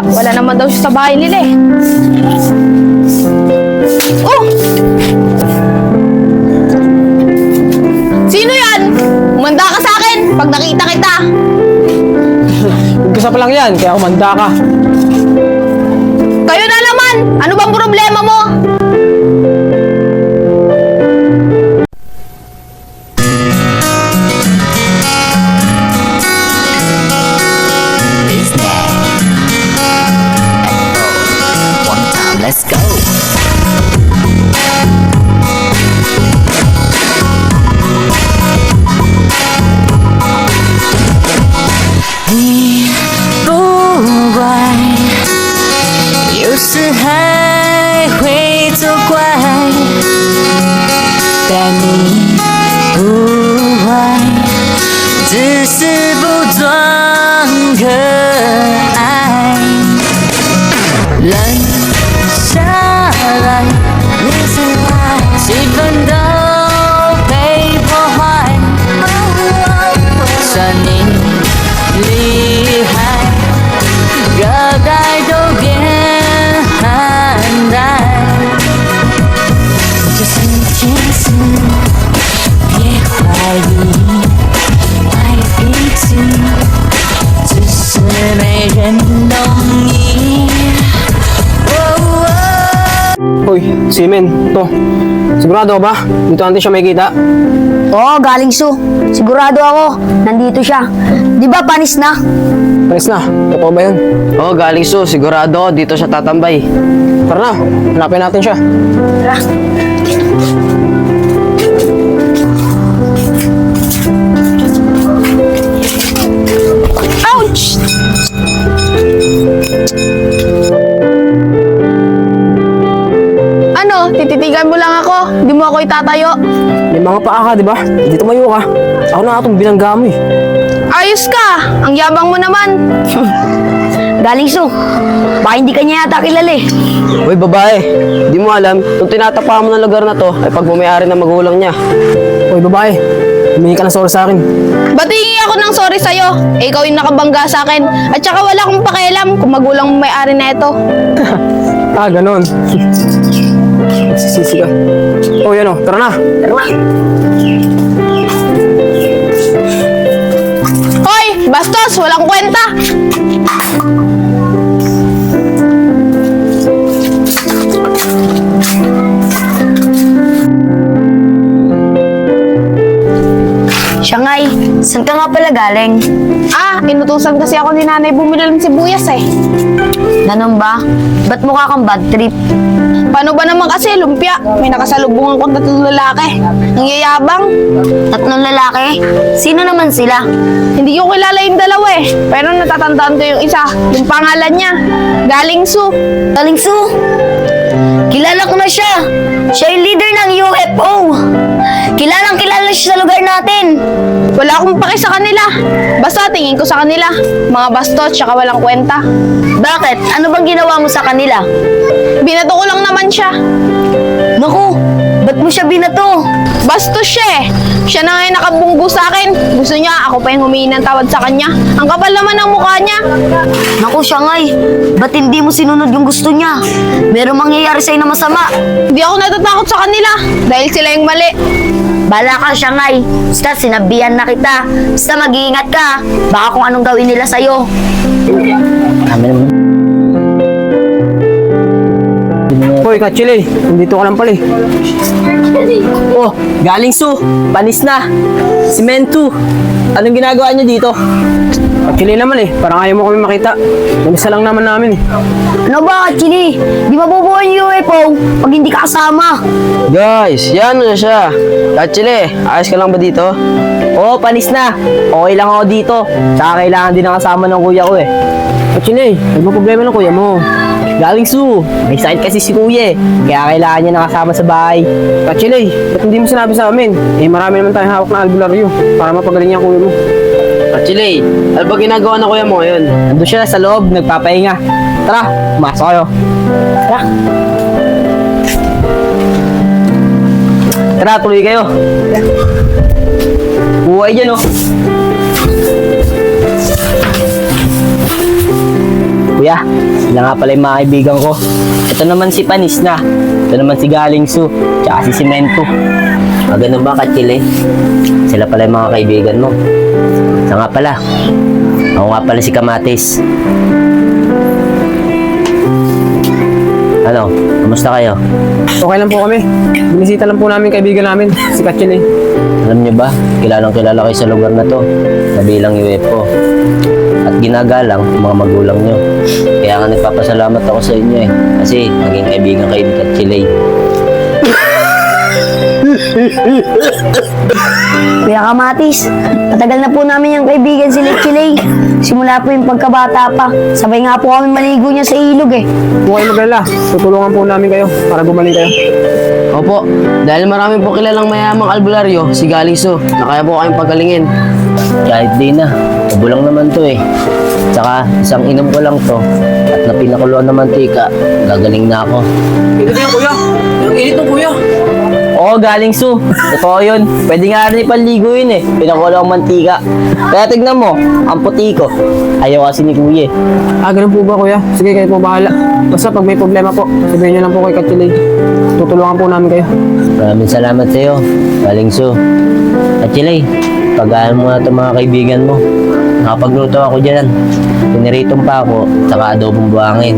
kuya. Wala naman daw siya sa bahay nila eh. Oh! Sino yan? Umanda ka sa akin pag nakita kita. Umpisa pa lang yan, kaya kumanda ka. Kayo na naman! Ano bang problema mo? One time, let's go.你不怪，有时还会责怪，但你不坏，只是不装可爱。冷下来，你是爱，气氛都被破坏。算你厉害，热带都变寒带，这是天使，别怀疑，爱彼此，只是没人懂你。Uy, Simen, to. Sigurado ka ba? Dito natin siya makikita. Oo, galing Su. Sigurado ako, nandito siya. Di ba panis na? Pares na, totoo ba yun? Oo, galing Su. Sigurado ako dito siya tatambay. Tara na, hanapin natin siya. Ouch! Ano? Tititigan mo lang ako? Hindi mo ako itatayo? May mga paa ka, di ba? Dito tumayo ka. Ako na itong binangga mo eh. Ayos ka! Ang yabang mo naman! Galing Su. Baka hindi kanya yata kilala eh. Uy, babae. Di mo alam, nung tinatapa mo ng lugar na to, ay pagmamayari ng magulang niya. Uy, babae. Humingi ka ng sorry sa akin. Batingi ako ng sorry sa'yo. Eh, ikaw yung nakabangga sa akin. At saka wala akong pakialam kung magulang mo may-ari na ito. Ah, ganon. Nagsisisi ka. Oh, yan o. Tara na. Hoy! Bastos! Walang kwenta! Siyangay, saan ka nga pala galing? Ah, inutusan kasi ako ni nanay bumili ng sibuyas eh. Ganun ba? Ba't mukha kang bad trip? Paano ba naman kasi lumpia? May nakasalubungan kong 3 lalaki. Ang yayabang. 3 lalaki? Sino naman sila? Hindi ko kilala yung dalawa eh. Pero natatandaan ko yung isa. Yung pangalan niya. Galing Su. Galing Su. Kilala ko na siya. Siya yung leader ng UFO. Kilalang kilala siya sa lugar natin. Wala akong paki sa kanila. Basta tingin ko sa kanila. Mga bastos tsaka walang kwenta. Bakit? Ano bang ginawa mo sa kanila? Binato ko lang naman siya. Naku, ba't mo siya binato? Bastos siya eh. Siya na nga yung nakabunggo sa akin. Gusto niya ako pa yung humingi ng tawad sa kanya. Ang kapal naman ng mukha niya. Naku, Siyangay, ba't hindi mo sinunod yung gusto niya? Merong mangyayari sa'yo na masama. Hindi ako natatakot sa kanila. Dahil sila yung mali. Bala ka, Siyangay. Basta sinabihan na kita. Basta mag-iingat ka. Baka kung anong gawin nila sa'yo. Hoy, Kachile. Nandito ka lang pala eh. Oh, galing Su. Panis na. Simento. Anong ginagawa niyo dito? Kachile naman eh. Parang ayaw mo kami makita. Mag-isa lang naman namin eh. Ano ba, Chili? Di mabubuhay yung UFO pag hindi ka kasama. Guys, yan na siya. Kachile, ayos ka lang ba dito? Oo, panis na. Okay lang ako dito. Tsaka kailangan din ng kasama ng kuya ko eh. Kachile, ano ba problema ng kuya mo? Galing Su. May sakit kasi si kuya eh. Kaya kailangan niya ng kasama sa bahay. Kachile, ba't hindi mo sinabi sa amin? Eh, marami naman tayong hawak na albularyo para mapagaling niya ang kuya mo. Kachile, ano ba ginagawa ng kuya mo ngayon? Nandun siya sa loob, nagpapahinga. Tara, pumasok kayo. Tara. Tara, tuloy kayo. Buhay dyan, oh. Kuya, nga pala yung mga kaibigan ko. Ito naman si Panis na. Ito naman si Galing Su. Tsaka si Cemento. Ganun ba, Katchile? Sila pala yung mga kaibigan mo. Siya nga pala. Ako nga pala si Kamatis. Ano? Kamusta kayo? Okay lang po kami. Binisita lang po namin kaibigan namin, si Katchile. Alam niyo ba, kilalang kilala kayo sa lugar na to, na bilang UFO. At ginagalang ang mga magulang niyo. Kaya nga nagpapasalamat ako sa inyo eh. Kasi naging kaibigan kayo ni Katchile. Kuya Kamatis, matagal na po namin yung kaibigan si Lechilay. Simula po yung pagkabata pa. Sabay nga po kami maligo niya sa ilog eh. Huwag kayo maglala. Tutulungan po namin kayo para gumaling kayo. Opo, dahil marami po kilalang mayamang albularyo, si Galing Su, na kaya po kayong pagalingin. Kahit di na, mabulang naman to eh. Tsaka, isang inom ko lang to, at na pinakuluan ng mantika, gagaling na ako. Ito yan, kuya. Ang init ng kuya. Oo, Galing Su. Totoo yun. Pwede nga rin ipaligo yun eh. Pinakulo ang mantika. Kaya tignan mo, ang puti ko. Ayaw kasi ni Kuya eh. Ganun po ba, kuya? Sige, kayo po bahala. Basta pag may problema po, sabihin nyo lang po kay Katchile. Tutulungan po namin kayo. Maraming salamat sa iyo, Galing Su. At Chile, pag-aaral mo na itong mga kaibigan mo. Nakapagluto ako dyan. Piniritong pa ako, saka adobong buhangin.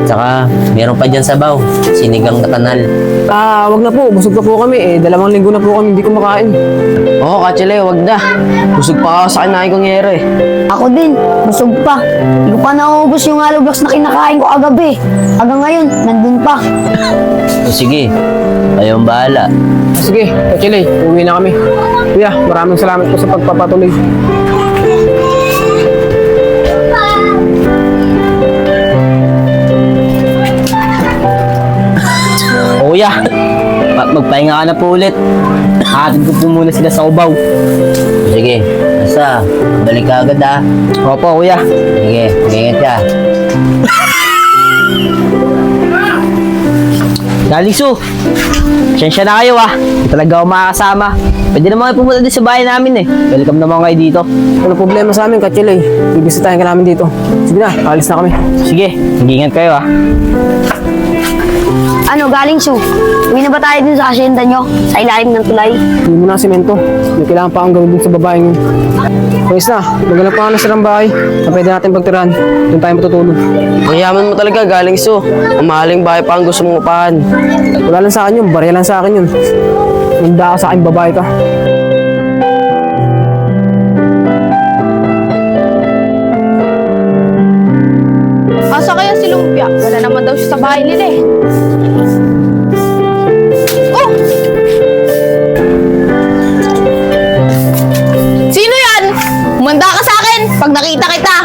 Saka, meron pa dyan sabaw, sinigang na kanal. Wag na po. Busog pa po kami. 2 linggo na po kami hindi kumakain. Oo, Katchile, wag na. Busog pa ako sa kinain kong yero eh. Ako din, busog pa. Hindi ko pa naubos yung hollow blocks na kinakain ko kagabi. Hanggang ngayon, nandun pa. O sige, kayong bahala. Sige, Katchile, uwi na kami. Kuya, maraming salamat po sa pagpapatuloy. O kuya, magpahinga ka na po ulit. Hatid ko po muna sila sa ubaw. Sige, basta, balik ka agad ha. Opo kuya. Sige, ingat ka. Galing Su, siyensya na kayo Hindi talaga ako makakasama. Pwede naman kayo pumunta din sa bahay namin eh. Welcome naman kayo dito. Walang problema sa amin, Katchile. Bibisitahin ka namin dito. Sige na, alis na kami. Sige, ingat kayo Ano, Galing Su? Uwi na ba tayo dun sa asyenda nyo? Sa ilalim ng tulay? Hindi mo na semento. May kailangan pa akong gawin dun sa babaeng yun. Pwes na, magalang pa nga na silang bahay na pwede natin pagtirahan. Doon tayo matutulog. Ang yaman mo talaga, Galing Su. Ang mahaling bahay pa ang gusto mong upahan. Wala lang sa akin yun, barya lang sa akin yun. Handa ka sa akin, babae ka. Asa kaya si Lumpia? Wala naman daw siya sa bahay nila eh. Oh! Sino yan? Umanda ka sa akin pag nakita kita.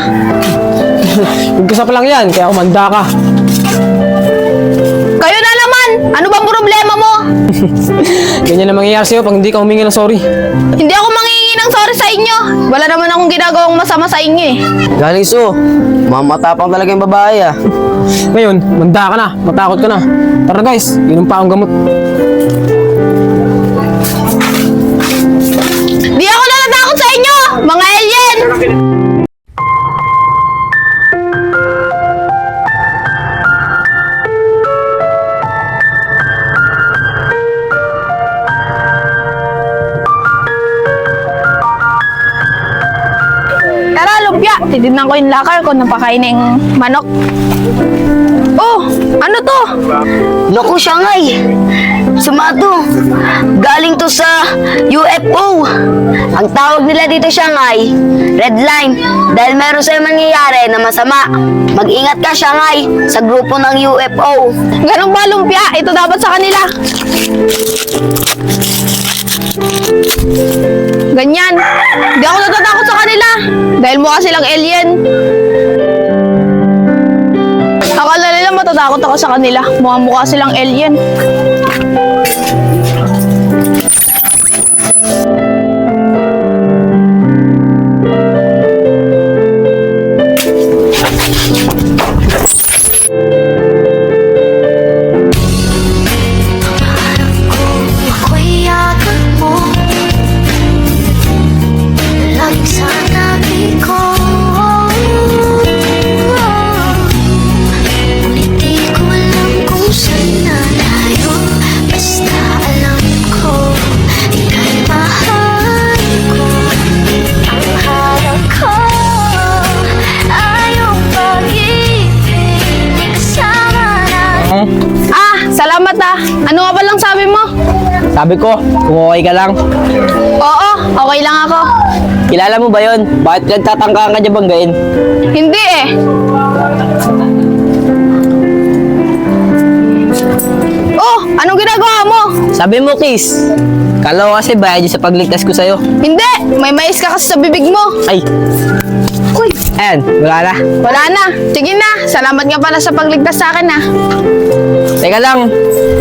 Umpisa pa lang yan, kaya kumanda ka. Kayo na naman! Ano bang problema mo? Ganyan na mangyayari sa'yo pag hindi ka humingi ng sorry. Hindi ako mangingi ng sorry sa inyo. Wala naman akong ginagawang masama sa inyo eh. Galing Su, mamatapang talaga yung babae Ngayon, manda ka na, matakot ka na. Tara guys, inom pa akong gamot. Di ako natatakot sa inyo, mga alien! Tara, Lumpia. Titignan ko yung lakar ko nang pakain ng manok. Oh, ano to? Naku, Shanghai! Sumato! Galing to sa UFO! Ang tawag nila dito, Shanghai, red line. Dahil meron sa'yo mangyayari na masama. Mag-ingat ka, Shanghai, sa grupo ng UFO. Ganun ba, Lumpia? Ito dapat sa kanila. Ganyan. Hindi ako natatakot sa kanila. Dahil mukha silang alien. Akala nila matatakot ako sa kanila. Mukha silang alien. Ako'y yakap mo, laging sa tabi ko. Ano nga palang sabi mo? Sabi ko, kung okay ka lang. Oo, okay lang ako. Kilala mo ba yun? Bakit nagtatangka ka niya banggain? Hindi eh. Oh, anong ginagawa mo? Sabi mo, Kiss. Kala ko kasi bayad yun sa pagligtas ko sa'yo. Hindi, may mais ka kasi sa bibig mo. Ay, Uy, ayan, wala na. wala na. Sige na, salamat nga pala sa pagligtas sa akin ah. Teka lang,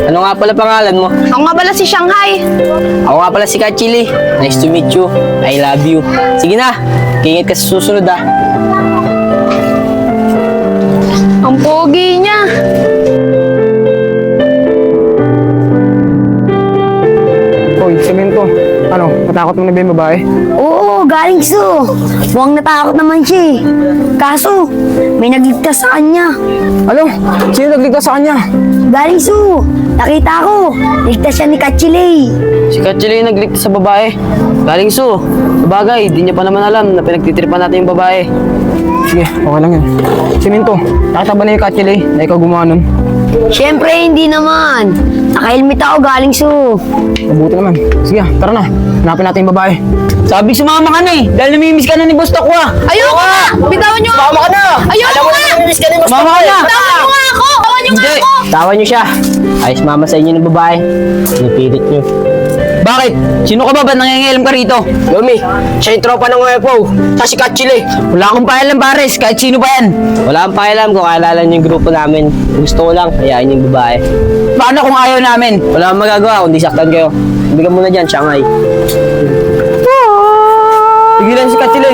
ano nga pala pangalan mo? Ako nga pala si Shanghai. Ako nga pala si Kachili. Nice to meet you. I love you. Sige na, kiingit ka sa susunod ah. Ang pogi niya. Hoy, semento. Ano, natakot mo na ba yung babae? Oo, galing Su. Mukhang natakot naman siya eh. Kaso, may nagligtas sa kanya. Ano? Sino nagligtas sa kanya? Galing Su. Nakita ko. Ligtas siya ni Kachilay. Si Kachili yung nagligtas sa babae. Galing Su. Sabagay, di niya pa naman alam na pinagtitripan natin yung babae. Sige, okay lang yan. Semento, nakita ba na yung Kachili na ikaw gumawa nun? Siyempre, hindi naman. Naka-helmet ako galing Su. Mabuti naman. Sige, tara na. Hanapin natin yung babae. Sabi sumama ka na eh, dahil namimiss ka na ni Boss Takwa. Ayoko nga! Bitawan niyo ako! Sumama ka na! Ayoko nga! Sumama ka na! Bitawan niyo nga ako! Bitawan niyo nga Hindi! ako! Tawa niyo siya. Ayos mama sa inyo ng babae. Pinipilit niyo. Bakit? Sino ka ba? Ba't nangingialam ka rito? Lomi, siya yung tropa ng UFO. Siya si Kachili. Wala akong pakialam, pares. Kahit sino pa yan. Wala akong pakialam kung kaalala niyo yung grupo namin. Gusto ko lang, hayaan yung babae. Paano kung ayaw namin? Wala akong magagawa kundi saktan kayo. Bigyan mo na dyan, Shanghai. Tigilan si Kachili.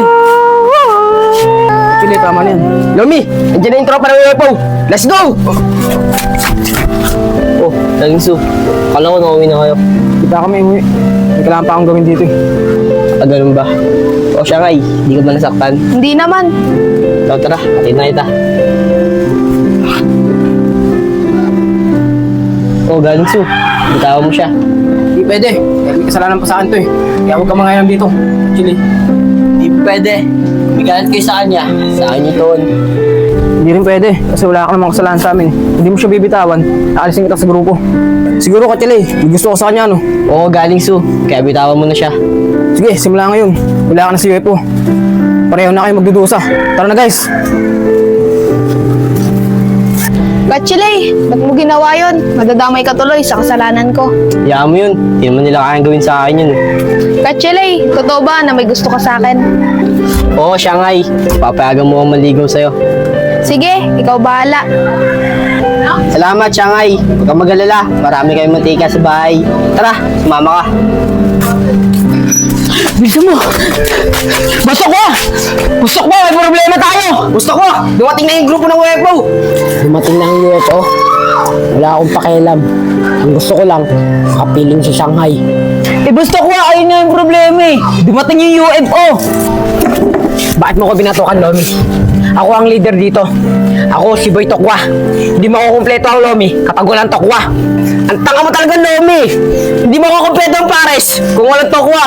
Kachili, tama na yan. Lomi, nandiyan na yung tropa ng UFO. Let's go! Oh, Nagingsu. Kala ko nauwi na kayo. Kita kami uwi. May kailangan pa akong gawin dito eh. Ah, ganun ba? O siya nga hindi ka ba nasaktan? Hindi naman. So, tara, atin na kita. Oh, Gansu. Bitawan mo siya. Hindi pwede. Dahil may kasalanan pa sa akin to eh. Kaya huwag ka mangayam dito. Kachili. Hindi pwede. Bigalan kayo sa kanya. Sa akin ito. Hindi rin pwede. Kasi wala ka namang kasalanan sa amin eh. Hindi mo siya bibitawan. Naalisin kita sa grupo. Siguro Kachili, may gusto ko sa kanya no. Oo, galing Su. Kaya bitawan mo na siya. Sige, simula ngayon. Wala ka na si UFO. Pareho na kayo magdudusa. Tara na guys. Kachilay, ba't mo ginawa yun? Madadamay ka tuloy sa kasalanan ko. Hayaan mo yun. Hindi naman nila kayang gawin sa akin yun. Kachilay, totoo ba na may gusto ka sa akin? Oo, Shanghai. Papayagan mo akong maligaw sa'yo. Sige, ikaw bahala. Salamat, Shanghai. Huwag kang mag-alala. Marami kayong mantika sa bahay. Tara, sumama ka. Bilisan mo! Gusto ko! Gusto ko! May problema tayo! Gusto ko! Dumating na yung grupo ng UFO! Dumating na ang UFO. Wala akong pakialam. Ang gusto ko lang, makapiling sa Shanghai. Eh, gusto ko! Ayun nga yung problema eh! Dumating yung UFO! Bakit mo ko binatukan, Lomi? Ako ang leader dito. Ako si Boy Tokwa. Hindi makukumpleto ang Lomi kapag walang Tokwa. Ang tanga mo talaga, Lomi! Hindi mo kukumpleto ang pares kung walang Tokwa!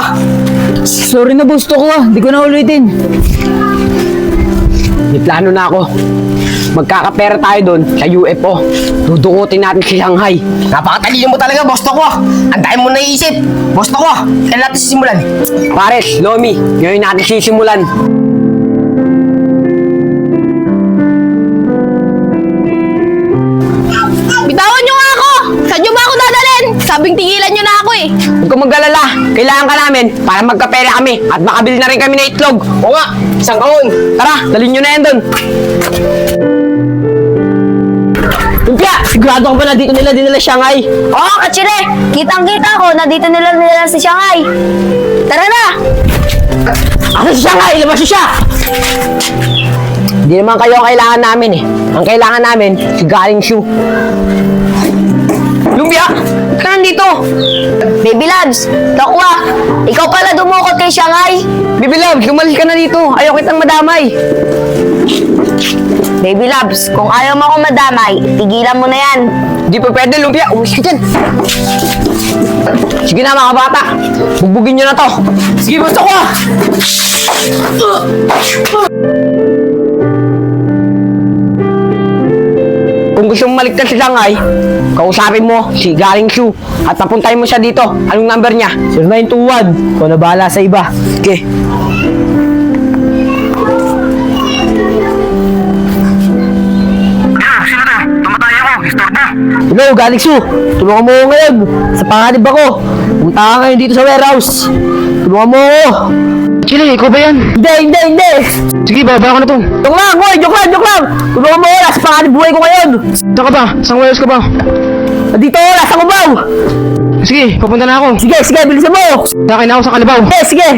Sorry na, boss Tokwa. Hindi ko na ulitin. May plano na ako. Magkakapera tayo doon sa UFO. Dudukutin natin si Shanghai. Napakatalino mo talaga, Boss Tokwa! Ang dahil mo naisip! Boss Tokwa, kailan natin sisimulan? Pares, Lomi, ngayon natin sisimulan. Bitawan niyo nga ako! Saan niyo ba ako dadalhin? Sabing tigilan niyo na ako eh. Huwag kang mag-alala. Kailangan ka namin para magkapera kami at makabili na rin kami ng itlog. Oo nga, isang kahon! Tara, dalhin nyo na yan doon. Lumpia, sigurado ka ba na dito nila dinala Shanghai? Oo, Kachire! Kitang-kita ko na dito nila si Shanghai. Tara na! Ako si Shanghai, ilabas siya! Hindi naman kayo ang kailangan namin eh. Ang kailangan namin, si Galing Shu. Lumpia, ba't ka nandito? Baby Labs, Tokwa, ikaw pala dumukot kay Shanghai. Baby Love, lumalis ka na dito. Ayaw kitang madamay. Baby Labs, kung ayaw mo akong madamay, tigilan mo na yan. Di pa pwede, Lumpia. Uwis ka dyan. Sige na mga bata. Bugbugin nyo na to. Sige, gusto ko! Kung gusto mong maligtas si Shanghai, kausapin mo si Galing Sue at papuntahin mo siya dito. Anong number niya? 0921. Ikaw na bahala sa iba. Okay. Hello, Galing Sue. Tulungan mo ako ngayon. Sa panganib ako. Punta ka ngayon dito sa warehouse. Tulungan mo ako. Chile, ikaw ba yan? Hindi. Sige, baba ko na to. Joke lang, boy. Joke lang. Tulungan mo ako. Nasa panganib buhay ko ngayon. Saan ka ba? Saan warehouse ka ba? Nandito ako. Nasa kubaw. Sige, papunta na ako. Sige. Bilisan mo. Sakay na ako sa kalabaw. Sige.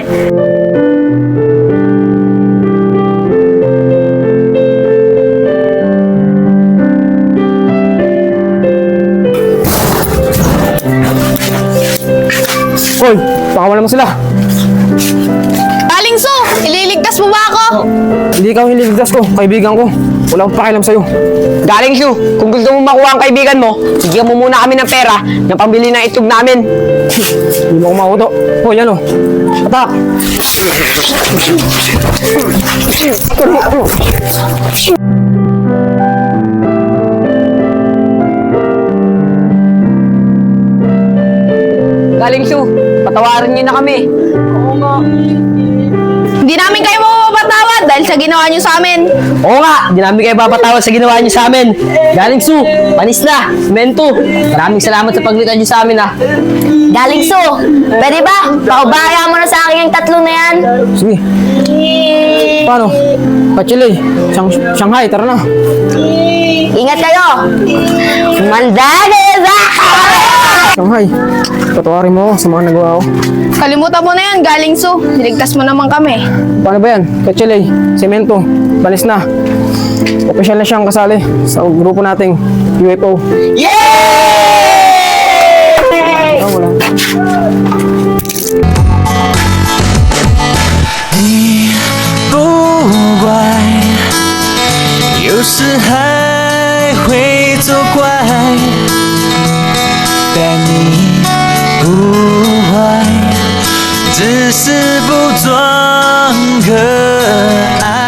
Hoy, pakawala mo sila. Galing Su, ililigtas mo ba ako? Hindi ka ang hililigtas ko, kaibigan ko. Wala akong pakialam sa'yo. Galing Sue, kung gusto mo makuha ang kaibigan mo, bigyan mo muna kami ng pera na pambili ng itlog namin. Hindi mo ako mauto. Hoy, yan o. Atak! Galing Sue, patawarin niyo na kami. Hindi namin kayo mapapatawad dahil sa ginawa niyo sa amin. Oo nga, di namin kayo papatawad sa ginawa niyo sa amin. Galing Sue, panis na, semento. Maraming salamat sa paglitan niyo sa amin ha. Galing Sue, pwede ba? Paubaya mo na sa akin yung tatlong na yan. Sige. Paano? Pachile, Shanghai, tara na. Ingat kayo. Mandadeza! Shanghai, patawarin mo ako sa mga nagawa ko. Kalimutan mo na yan, Galing Su. Niligtas mo naman kami. Paano ba yan? Pachile, semento, panis na. Opisyal na siyang kasali sa grupo nating UFO. Yay! Ah, wala. 不怪，有时还会作怪，但你不坏，只是不装可爱。